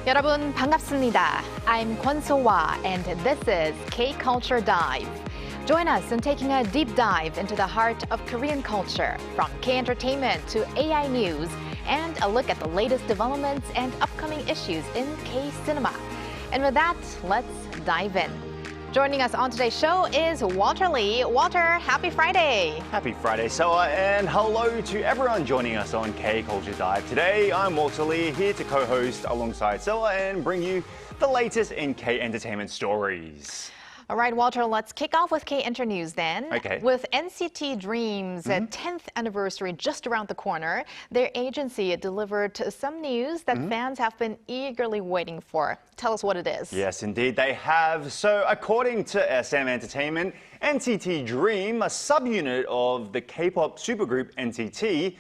여러분 반갑습니다. I'm Kwon So-hwa and this is K-Culture Dive. Join us in taking a deep dive into the heart of Korean culture, from K-entertainment to AI news, and a look at the latest developments and upcoming issues in K-cinema. And with that, let's dive in. Joining us on today's show is Walter Lee. Walter, happy Friday. Happy Friday, Soa, and hello to everyone joining us on K-Culture Dive. Today, I'm Walter Lee, here to co-host alongside Soa and bring you the latest in K-entertainment stories. All right, Walter, let's kick off with K-Enter News then. Okay. With NCT DREAM's 10th anniversary just around the corner, their agency delivered some news that fans have been eagerly waiting for. Tell us what it is. Yes, indeed, they have. So, according to SM Entertainment, NCT DREAM, a subunit of the K-pop supergroup NCT,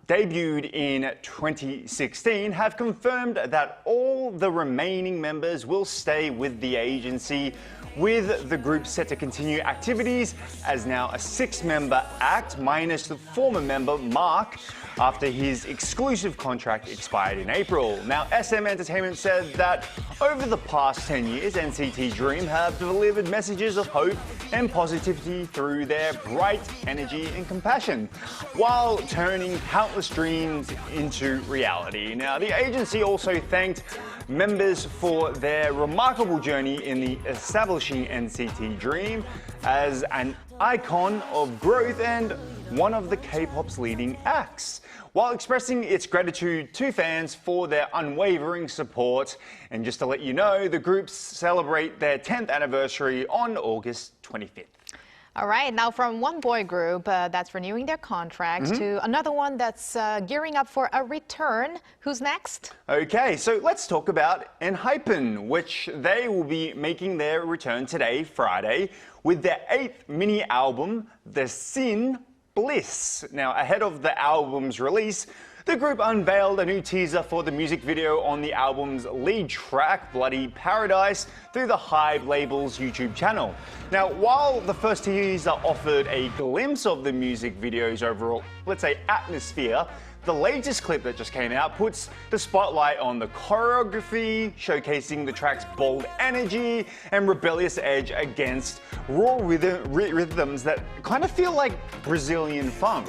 debuted in 2016, have confirmed that all the remaining members will stay with the agency, with the group set to continue activities as now a 6-member act, minus the former member Mark, after his exclusive contract expired in April. Now, SM Entertainment said that over the past 10 years, NCT DREAM have delivered messages of hope and positivity through their bright energy and compassion, while turning countless dreams into reality. Now, the agency also thanked members for their remarkable journey in the establishing NCT DREAM as an icon of growth and one of the K-pop's leading acts, while expressing its gratitude to fans for their unwavering support. And just to let you know, the groups celebrate their 10th anniversary on August 25th. All right, now from one boy group that's renewing their contract to another one that's gearing up for a return. Who's next? Okay, so let's talk about NCT, which they will be making their return today, Friday, with their 8th mini album, The Sin Bliss. Now, ahead of the album's release, the group unveiled a new teaser for the music video on the album's lead track, Bloody Paradise, through the HYBE label's YouTube channel. Now, while the first teaser offered a glimpse of the music video's overall, let's say, atmosphere, the latest clip that just came out puts the spotlight on the choreography, showcasing the track's bold energy and rebellious edge against raw rhythms that kind of feel like Brazilian funk.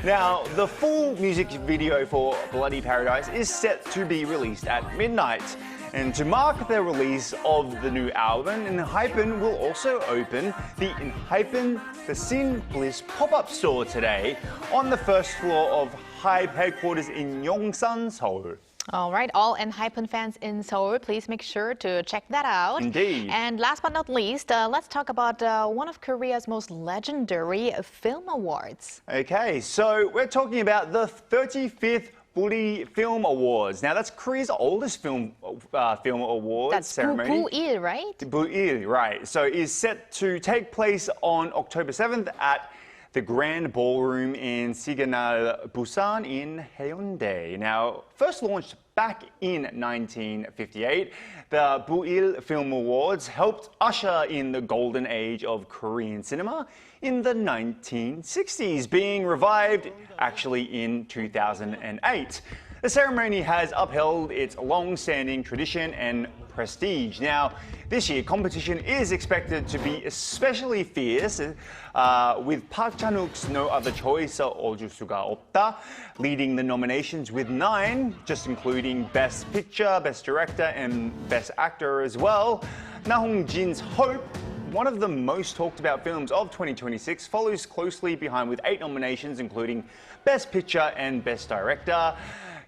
Now, the full music video for Bloody Paradise is set to be released at midnight. And to mark the release of the new album, NCT will also open the NCT The Sin Bliss pop-up store today on the first floor of HYBE headquarters in Yongsan, Seoul. All right, all NCT fans in Seoul, please make sure to check that out. Indeed. And last but not least, let's talk about one of Korea's most legendary film awards. Okay, so we're talking about the 35th Bulley Film Awards. Now, that's Korea's oldest film awards ceremony. Buil, right? Buil, right. So is set to take place on October 7th at the Grand Ballroom in Siganal, Busan in Haeundae. Now, first launched back in 1958, the Buil Film Awards helped usher in the golden age of Korean cinema in the 1960s, being revived actually in 2008. The ceremony has upheld its long-standing tradition and prestige. Now, this year, competition is expected to be especially fierce, with Park Chan-wook's No Other Choice, 어쩔 수가 없다, leading the nominations with 9, just including Best Picture, Best Director, and Best Actor as well. Na Hong-jin's Hope, one of the most talked about films of 2026, follows closely behind with 8 nominations, including Best Picture and Best Director.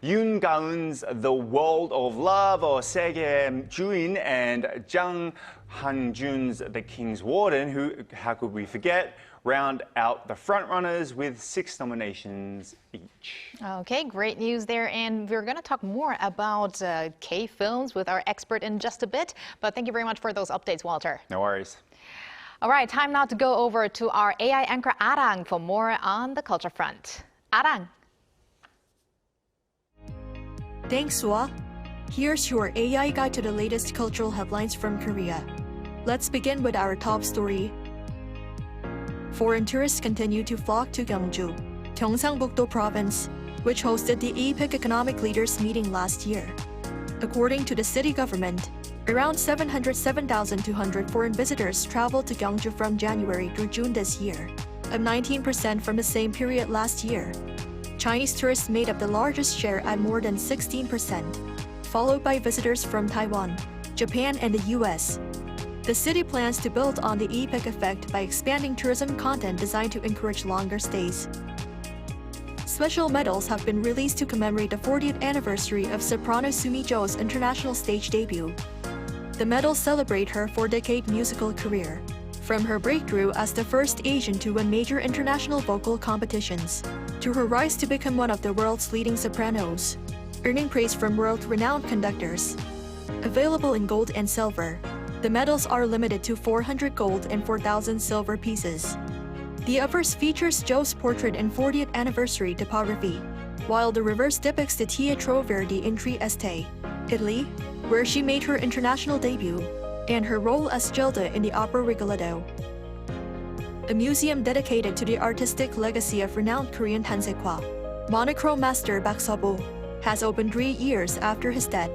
Yoon Ga-eun's The World of Love, or Sege Juin, and Jang Han-jun's The King's Warden, who, how could we forget, round out the frontrunners with 6 nominations each. Okay, great news there. And we're going to talk more about K-films with our expert in just a bit. But thank you very much for those updates, Walter. No worries. All right, time now to go over to our AI anchor, Arang, for more on the culture front. Arang. Thanks, Swa. Here's your AI guide to the latest cultural headlines from Korea. Let's begin with our top story. Foreign tourists continue to flock to Gyeongju, Gyeongsangbuk-do province, which hosted the APEC Economic Leaders meeting last year. According to the city government, around 707,200 foreign visitors traveled to Gyeongju from January through June this year, up 19% from the same period last year. Chinese tourists made up the largest share at more than 16%, followed by visitors from Taiwan, Japan, and the US. The city plans to build on the epic effect by expanding tourism content designed to encourage longer stays. Special medals have been released to commemorate the 40th anniversary of soprano Sumi Jo's international stage debut. The medals celebrate her four-decade musical career, from her breakthrough as the first Asian to win major international vocal competitions, to her rise to become one of the world's leading sopranos, earning praise from world-renowned conductors. Available in gold and silver, the medals are limited to 400 gold and 4,000 silver pieces. The obverse features Jo's portrait in 40th anniversary typography, while the reverse depicts the Teatro Verdi in Trieste, Italy, where she made her international debut, and her role as Gilda in the opera Rigoletto. A museum dedicated to the artistic legacy of renowned Korean Hansekwa, monochrome master Bak Seo-bo, has opened 3 years after his death.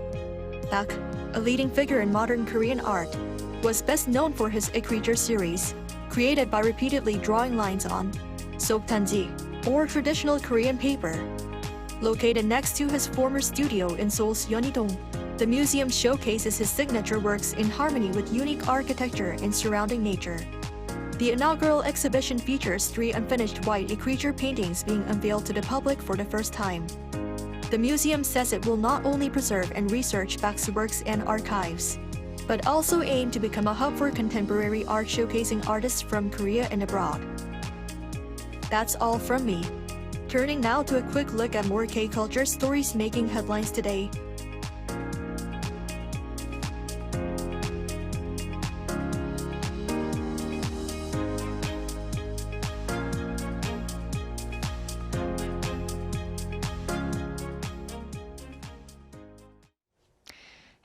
Bak, a leading figure in modern Korean art, was best known for his Ekriger series, created by repeatedly drawing lines on soktanji, or traditional Korean paper. Located next to his former studio in Seoul's Yeonhee-dong, the museum showcases his signature works in harmony with unique architecture and surrounding nature. The inaugural exhibition features 3 unfinished white Ekriger paintings being unveiled to the public for the first time. The museum says it will not only preserve and research Bak's works and archives, but also aim to become a hub for contemporary art showcasing artists from Korea and abroad. That's all from me. Turning now to a quick look at more K-culture stories making headlines today.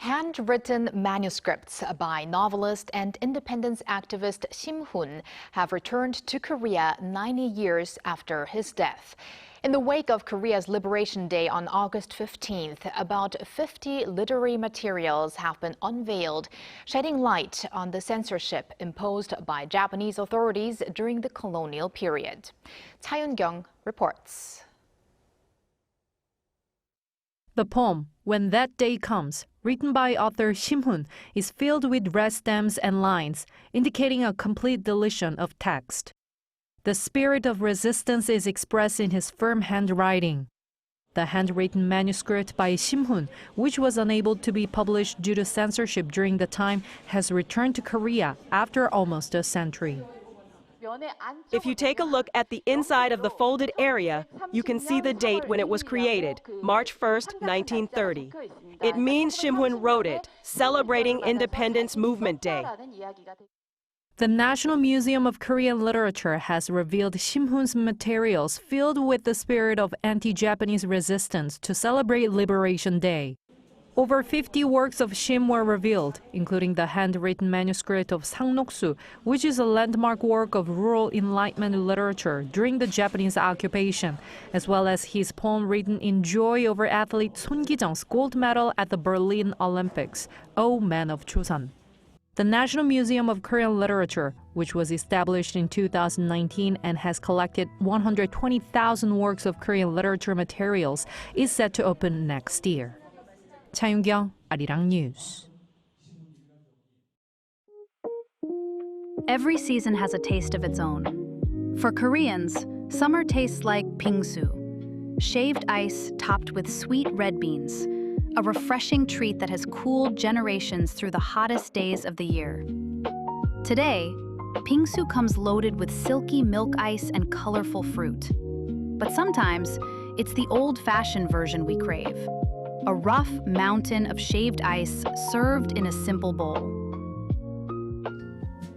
Handwritten manuscripts by novelist and independence activist Shim Hoon have returned to Korea 90 years after his death. In the wake of Korea's Liberation Day on August 15th, about 50 literary materials have been unveiled, shedding light on the censorship imposed by Japanese authorities during the colonial period. Cha Yun-kyung reports. The poem, When That Day Comes, written by author Shim Hoon, is filled with red stamps and lines, indicating a complete deletion of text. The spirit of resistance is expressed in his firm handwriting. The handwritten manuscript by Shim Hoon, which was unable to be published due to censorship during the time, has returned to Korea after almost a century. If you take a look at the inside of the folded area, you can see the date when it was created, March 1st, 1930. It means Shim Hoon wrote it, celebrating Independence Movement Day. The National Museum of Korean Literature has revealed Shim Hoon's materials filled with the spirit of anti-Japanese resistance to celebrate Liberation Day. Over 50 works of Shim were revealed, including the handwritten manuscript of Sangnoksu, which is a landmark work of rural enlightenment literature during the Japanese occupation, as well as his poem written in joy over athlete Son Gi-jung's gold medal at the Berlin Olympics, O Man of Chosun. The National Museum of Korean Literature, which was established in 2019 and has collected 120,000 works of Korean literature materials, is set to open next year. Cha Yun-kyung, Arirang News. Every season has a taste of its own. For Koreans, summer tastes like Bingsu, shaved ice topped with sweet red beans, a refreshing treat that has cooled generations through the hottest days of the year. Today, Bingsu comes loaded with silky milk ice and colorful fruit. But sometimes, it's the old-fashioned version we crave. A rough mountain of shaved ice served in a simple bowl.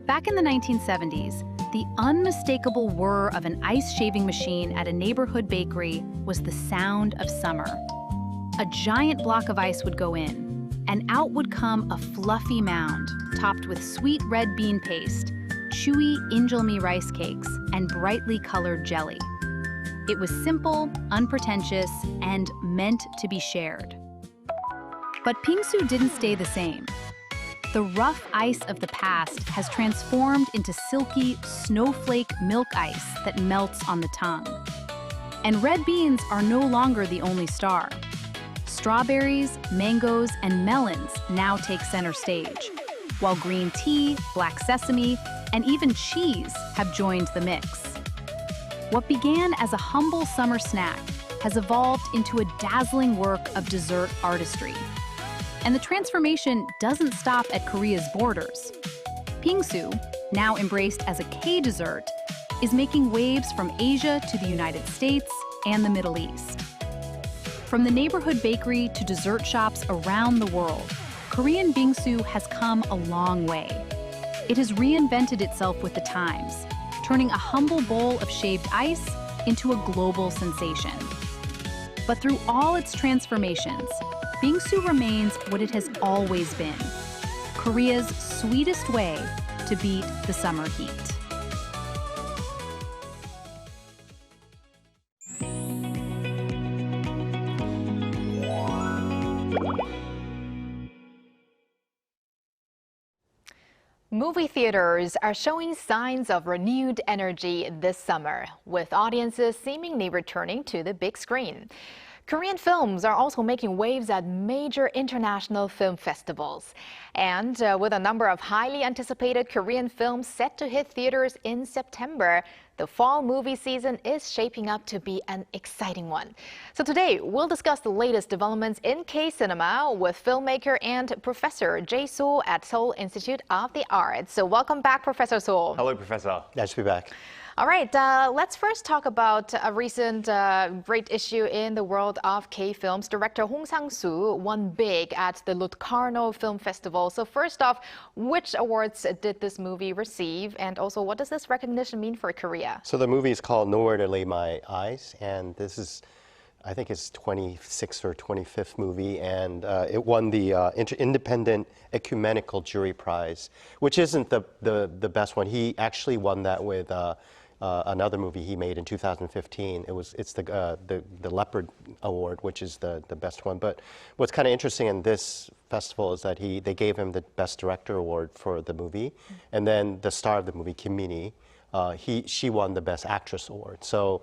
Back in the 1970s, the unmistakable whir of an ice shaving machine at a neighborhood bakery was the sound of summer. A giant block of ice would go in, and out would come a fluffy mound topped with sweet red bean paste, chewy injeolmi rice cakes, and brightly colored jelly. It was simple, unpretentious, and meant to be shared. But Bingsu didn't stay the same. The rough ice of the past has transformed into silky, snowflake milk ice that melts on the tongue. And red beans are no longer the only star. Strawberries, mangoes, and melons now take center stage, while green tea, black sesame, and even cheese have joined the mix. What began as a humble summer snack has evolved into a dazzling work of dessert artistry. And the transformation doesn't stop at Korea's borders. Bingsu, now embraced as a K-dessert, is making waves from Asia to the United States and the Middle East. From the neighborhood bakery to dessert shops around the world, Korean Bingsu has come a long way. It has reinvented itself with the times, turning a humble bowl of shaved ice into a global sensation. But through all its transformations, Bingsu remains what it has always been, Korea's sweetest way to beat the summer heat. Movie theaters are showing signs of renewed energy this summer, with audiences seemingly returning to the big screen. Korean films are also making waves at major international film festivals. And with a number of highly anticipated Korean films set to hit theaters in September, the fall movie season is shaping up to be an exciting one. So today, we'll discuss the latest developments in K-cinema with filmmaker and Professor Jae So at Seoul Institute of the Arts. So welcome back, Professor So. Hello, Professor. Nice to be back. All right, let's first talk about a recent great issue in the world of K-films. Director Hong Sang-soo won big at the Locarno Film Festival. So first off, which awards did this movie receive? And also, what does this recognition mean for Korea? So the movie is called Nowhere to Lay My Eyes, and this is, I think it's 26th or 25th movie, and it won the Independent Ecumenical Jury Prize, which isn't the best one. He actually won that with another movie he made in 2015. It's the Leopard Award, which is the best one. But what's kind of interesting in this festival is that they gave him the Best Director Award for the movie, and then the star of the movie, Kim Min-hee, she won the Best Actress Award. So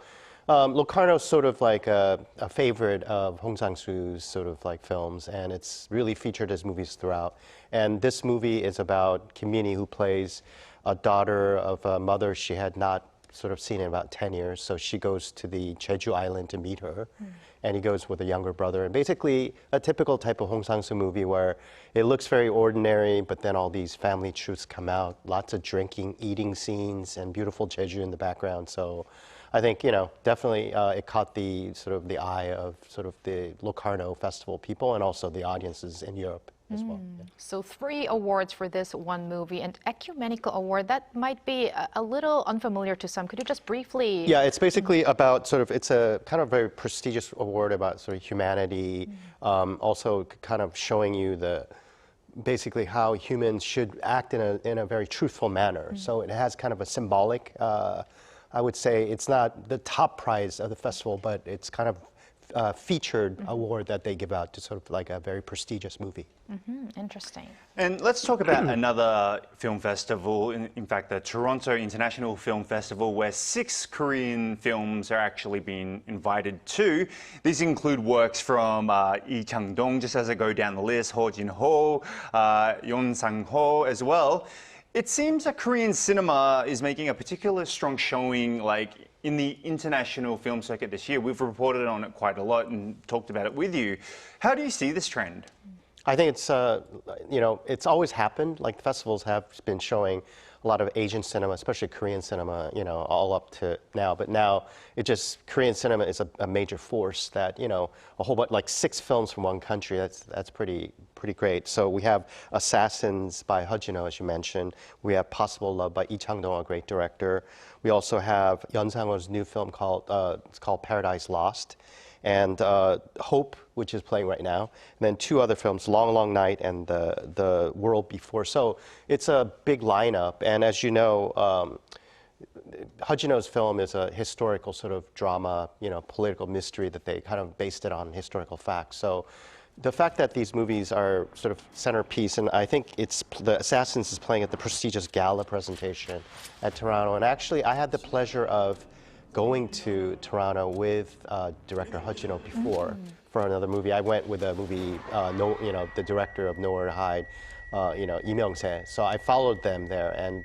Locarno's sort of like a favorite of Hong Sang-soo's sort of like films, and it's really featured his movies throughout. And this movie is about Kim Min-hee, who plays a daughter of a mother she had not sort of seen in about 10 years. So she goes to the Jeju Island to meet her, and he goes with a younger brother. And basically a typical type of Hong Sang-soo movie where it looks very ordinary, but then all these family truths come out, lots of drinking, eating scenes, and beautiful Jeju in the background. So I think, definitely it caught the sort of the eye of sort of the Locarno Festival people and also the audiences in Europe as well. Yeah. So 3 awards for this one movie, and Ecumenical Award, that might be a little unfamiliar to some. Could you just briefly? Yeah, it's basically about sort of, it's a kind of very prestigious award about sort of humanity, also kind of showing you basically how humans should act in a very truthful manner. So it has kind of a symbolic, I would say it's not the top prize of the festival, but it's kind of featured award that they give out to sort of like a very prestigious movie. Interesting. And let's talk about another film festival, in fact, the Toronto International Film Festival, where 6 Korean films are actually being invited to. These include works from Lee Chang-dong, just as I go down the list, Ho Jin-ho, Yeon Sang-ho as well. It seems that Korean cinema is making a particular strong showing, like in the international film circuit this year. We've reported on it quite a lot and talked about it with you. How do you see this trend? I think it's, it's always happened. Like the festivals have been showing a lot of Asian cinema, especially Korean cinema, all up to now. But now Korean cinema is a major force that, a whole bunch, like 6 films from one country. That's pretty great. So we have Assassins by Ho Jin-ho, as you mentioned. We have Possible Love by Lee Chang-dong, a great director. We also have Yeon Sang-ho's new film it's called Paradise Lost, and Hope, which is playing right now, and then 2 other films, Long Long Night and The World Before. So it's a big lineup, and as you know, Ho Jin-ho's film is a historical sort of drama, political mystery that they kind of based it on historical facts. So the fact that these movies are sort of centerpiece, and I think it's the Assassins is playing at the prestigious gala presentation at Toronto. And actually, I had the pleasure of going to Toronto with director Ho Jin-ho before for another movie. I went with a movie, the director of Nowhere to Hide, Lee Myung-se. So I followed them there, and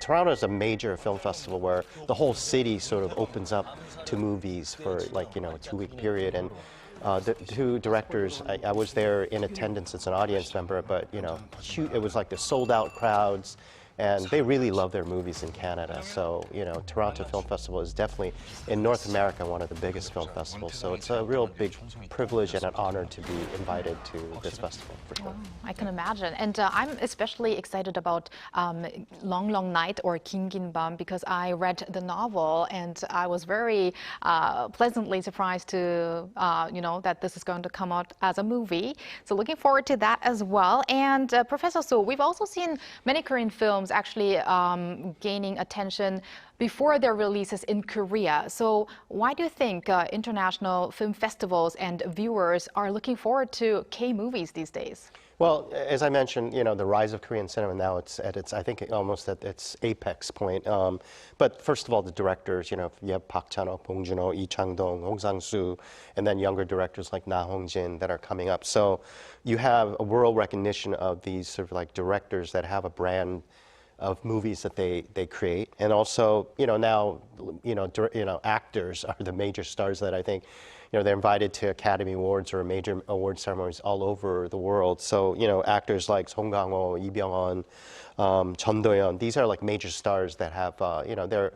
Toronto is a major film festival where the whole city sort of opens up to movies for a 2-week period. And the two directors, I was there in attendance as an audience member, but it was like the sold-out crowds, and they really love their movies in Canada. So Toronto Film Festival is definitely in North America one of the biggest film festivals. So it's a real big privilege and an honor to be invited to this festival, for sure. Wow, I can imagine, and I'm especially excited about Long Long Night or Kin Kin Bam because I read the novel and I was very pleasantly surprised to that this is going to come out as a movie. So looking forward to that as well. And Professor So, we've also seen many Korean films actually gaining attention before their releases in Korea. So why do you think international film festivals and viewers are looking forward to K-movies these days? Well, as I mentioned, the rise of Korean cinema now, it's at its, I think, almost at its apex point. But first of all, the directors, you have Park Chan-wook, Bong Joon-ho, Lee Chang-dong, Hong Sang-soo, and then younger directors like Na Hong-jin that are coming up. So you have a world recognition of these sort of like directors that have a brand of movies that they create, and also now actors are the major stars that I think they're invited to Academy Awards or major award ceremonies all over the world. So actors like Song Kang-ho, Lee Byung-hun, Chun Do-yeon, these are like major stars that have they're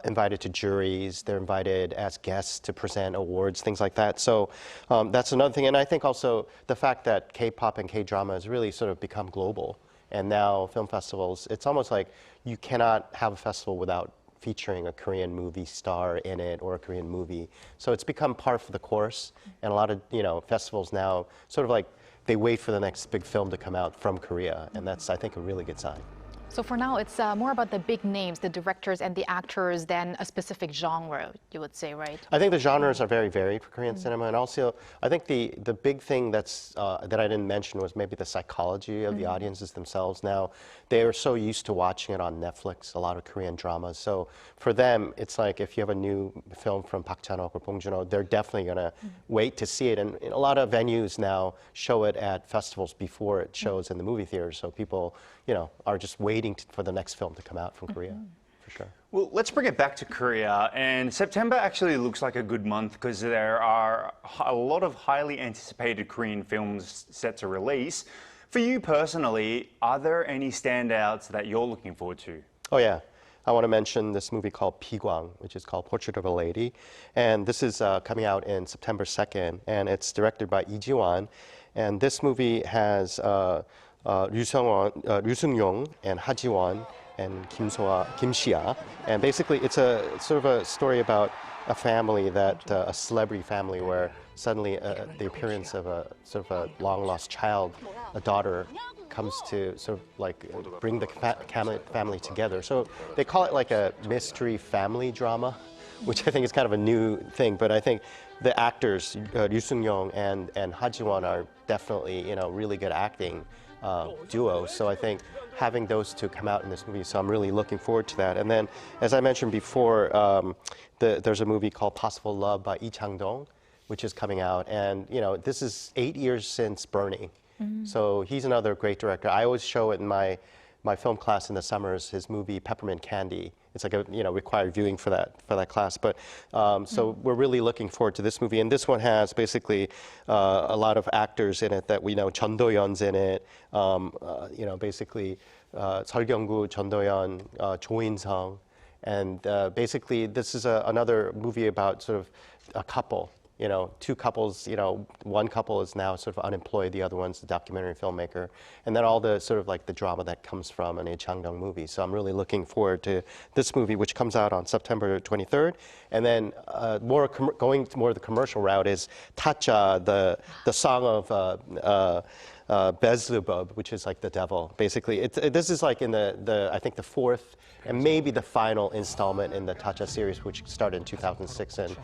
invited to juries, they're invited as guests to present awards, things like that. So that's another thing, and I think also the fact that K-pop and K-drama has really sort of become global. And now film festivals, it's almost like you cannot have a festival without featuring a Korean movie star in it or a Korean movie. So it's become part of the course. And a lot of festivals now sort of like they wait for the next big film to come out from Korea. And that's, I think, a really good sign. So for now, it's more about the big names, the directors and the actors, than a specific genre, you would say, right? I think the genres are very varied for Korean cinema, and also I think the big thing that I didn't mention was maybe the psychology of the audiences themselves. Now, they are so used to watching it on Netflix, a lot of Korean dramas. So for them, it's like if you have a new film from Park Chan-wook or Bong Joon-ho, they're definitely going to wait to see it. And a lot of venues now show it at festivals before it shows in the movie theaters. So people, are just waiting for the next film to come out from Korea, for sure. Well, let's bring it back to Korea. And September actually looks like a good month because there are a lot of highly anticipated Korean films set to release. For you personally, are there any standouts that you're looking forward to? Oh, yeah. I want to mention this movie called Pigwang, which is called Portrait of a Lady. And this is coming out in September 2nd, and it's directed by Lee Ji-won. And this movie has Ryu Seung-young and Ha Ji-won and Kim Shia. And basically, it's a sort of a story about a family that, a celebrity family where suddenly the appearance of a sort of a long-lost child, a daughter, comes to sort of like bring the family together. So they call it like a mystery family drama, which I think is kind of a new thing. But I think the actors, Ryu Seung-young and Ha Ji-won, are definitely really good acting duo. So I think having those two come out in this movie, so I'm really looking forward to that. And then, as I mentioned before, there's a movie called Possible Love by Lee Chang-dong, which is coming out. And this is 8 years since Burning. So he's another great director. I always show it in my film class in the summers, his movie Peppermint Candy. It's like a required viewing for that class. But so we're really looking forward to this movie. And this one has basically a lot of actors in it that we know. Chun Do-yeon's in it. Basically Seol Kyung-gu, Chun Do-yeon, Jo In-sung. And basically this is another movie about sort of a couple. Two couples, one couple is now sort of unemployed, the other one's a documentary filmmaker, and then all the sort of like the drama that comes from an Lee Chang-dong movie. So I'm really looking forward to this movie, which comes out on September 23rd. And then going more the commercial route is Tacha, the song of Beelzebub, which is like the devil. Basically, this is like in I think the fourth and maybe the final installment in the Tacha series, which started in 2006. And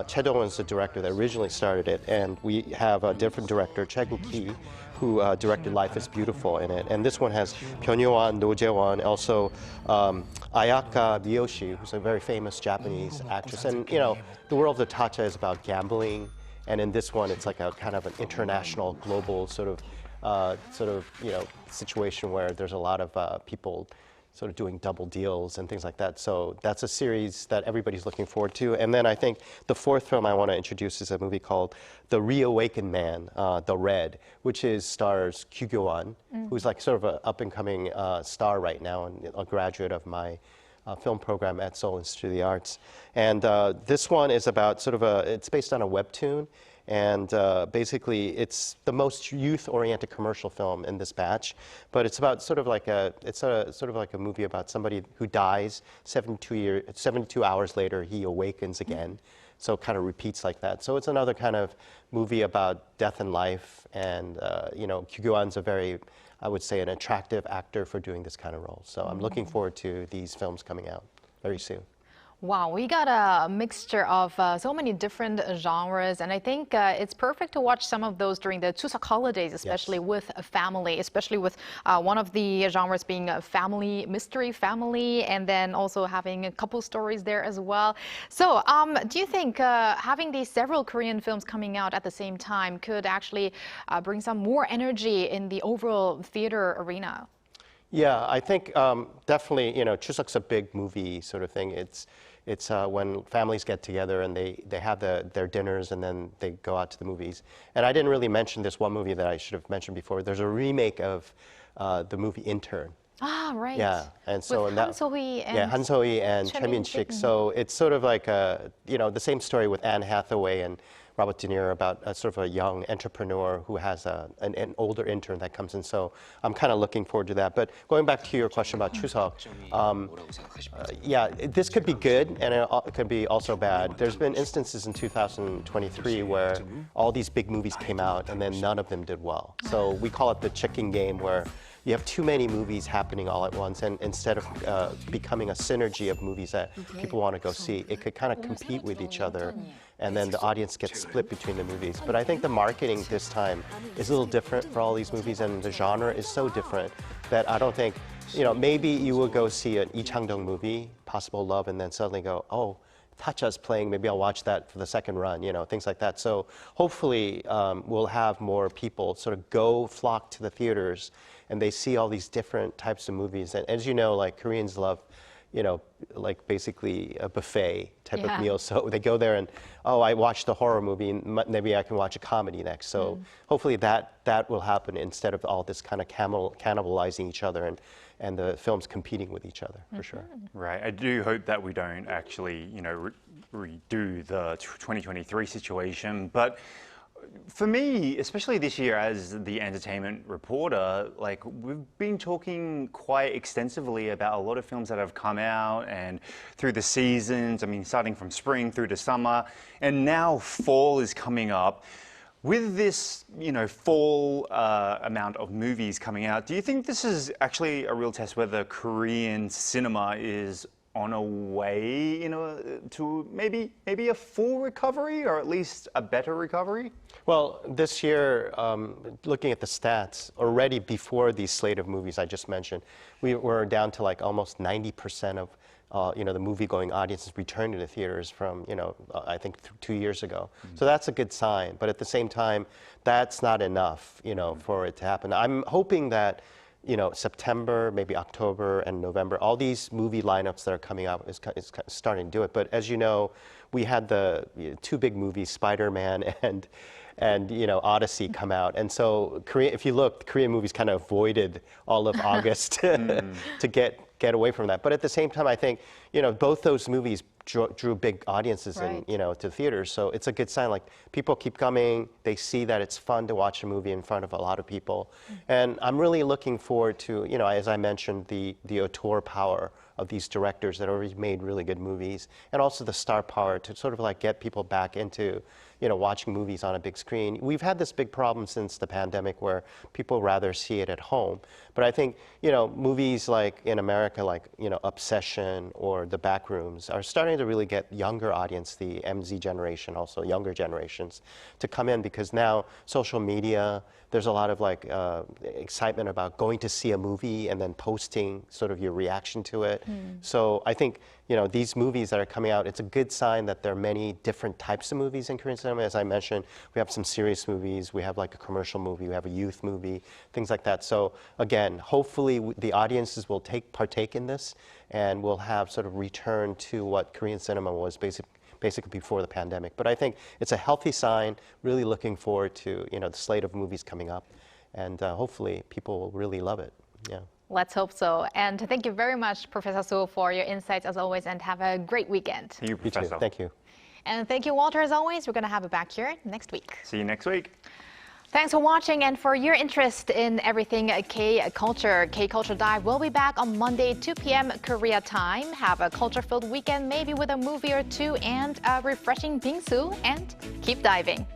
Choi Dong-won's the director that originally started it, and we have a different director, Choi Gu-ki, who directed Life is Beautiful in it. And this one has Pyeonyeon, Do Jae-won, also Ayaka Miyoshi, who's a very famous Japanese actress. And you know, the world of Tacha is about gambling, and in this one, it's like a kind of an international, global sort of situation where there's a lot of people sort of doing double deals and things like that. So that's a series that everybody's looking forward to. And then I think the fourth film I want to introduce is a movie called The Reawakened Man, The Red, which stars Kyu Gyo-won, who's like sort of an up-and-coming star right now and a graduate of my film program at Seoul Institute of the Arts. And this one is about it's based on a webtoon. And basically, it's the most youth-oriented commercial film in this batch. But it's about sort of like a movie about somebody who dies. 72 hours later, he awakens again. So it kind of repeats like that. So it's another kind of movie about death and life. And Kyu Gyo-won's a very, I would say, an attractive actor for doing this kind of role. So I'm looking forward to these films coming out very soon. Wow, we got a mixture of so many different genres, and I think it's perfect to watch some of those during the Chuseok holidays, especially with a family, especially with one of the genres being a family, mystery family, and then also having a couple stories there as well. So do you think having these several Korean films coming out at the same time could actually bring some more energy in the overall theater arena? Yeah, I think definitely, Chuseok's a big movie sort of thing. It's when families get together and they have their dinners and then they go out to the movies. And I didn't really mention this one movie that I should have mentioned before. There's a remake of the movie Intern. Ah, right. Yeah, and so with Han So-hee and Han So-hee and Choi Min-sik. So it's sort of like the same story with Anne Hathaway and Robert De Niro about sort of a young entrepreneur who has an older intern that comes in. So I'm kind of looking forward to that. But going back to your question about Chuseok, yeah, this could be good and it could be also bad. There's been instances in 2023 where all these big movies came out and then none of them did well. So we call it the chicken game, where you have too many movies happening all at once, and instead of becoming a synergy of movies that people want to go see, it could kind of compete with each other, and then the audience gets split between the movies. But I think the marketing this time is a little different for all these movies, and the genre is so different that I don't think, maybe you will go see an Lee Chang-dong movie, Possible Love, and then suddenly go, oh, Tacha's playing, maybe I'll watch that for the second run, things like that. So hopefully we'll have more people sort of flock to the theaters and they see all these different types of movies. And as you know, like Koreans love, like basically a buffet type of meal. So they go there and, oh, I watched a horror movie, and maybe I can watch a comedy next. So hopefully that will happen instead of all this kind of cannibalizing each other and the films competing with each other, for sure. Right. I do hope that we don't actually, redo the 2023 situation. But for me, especially this year as the entertainment reporter, like we've been talking quite extensively about a lot of films that have come out and through the seasons, I mean, starting from spring through to summer, and now fall is coming up. With this, fall amount of movies coming out, do you think this is actually a real test whether Korean cinema is on a way, to maybe a full recovery or at least a better recovery? Well, this year, looking at the stats, already before the slate of movies I just mentioned, we were down to like almost 90% of the movie-going audiences returned to the theaters from, I think 2 years ago. So that's a good sign. But at the same time, that's not enough, for it to happen. I'm hoping that, September, maybe October and November, all these movie lineups that are coming out is starting to do it. But as you know, we had the two big movies, Spider-Man and Odyssey come out. And so if you look, Korean movies kind of avoided all of August to get away from that. But at the same time, I think, both those movies drew big audiences to theaters. So it's a good sign. Like, people keep coming. They see that it's fun to watch a movie in front of a lot of people. And I'm really looking forward to, as I mentioned, the auteur power of these directors that already made really good movies, and also the star power to sort of like get people back into, watching movies on a big screen. We've had this big problem since the pandemic where people rather see it at home. But I think, movies like in America, like, Obsession or The Backrooms are starting to really get younger audience, the MZ generation, also younger generations, to come in because now social media, there's a lot of like excitement about going to see a movie and then posting sort of your reaction to it. So I think, these movies that are coming out, it's a good sign that there are many different types of movies in Korean cinema. As I mentioned, we have some serious movies, we have like a commercial movie, we have a youth movie, things like that. So again, hopefully the audiences will partake in this and we'll have sort of return to what Korean cinema was basically before the pandemic. But I think it's a healthy sign, really looking forward to, the slate of movies coming up. And hopefully people will really love it. Yeah. Let's hope so. And thank you very much, Professor Su, for your insights as always, and have a great weekend. Thank you, Professor. Thank you. And thank you, Walter, as always. We're going to have it back here next week. See you next week. Thanks for watching and for your interest in everything K-Culture. K-Culture Dive will be back on Monday, 2 p.m. Korea time. Have a culture-filled weekend, maybe with a movie or two and a refreshing bingsu, and keep diving.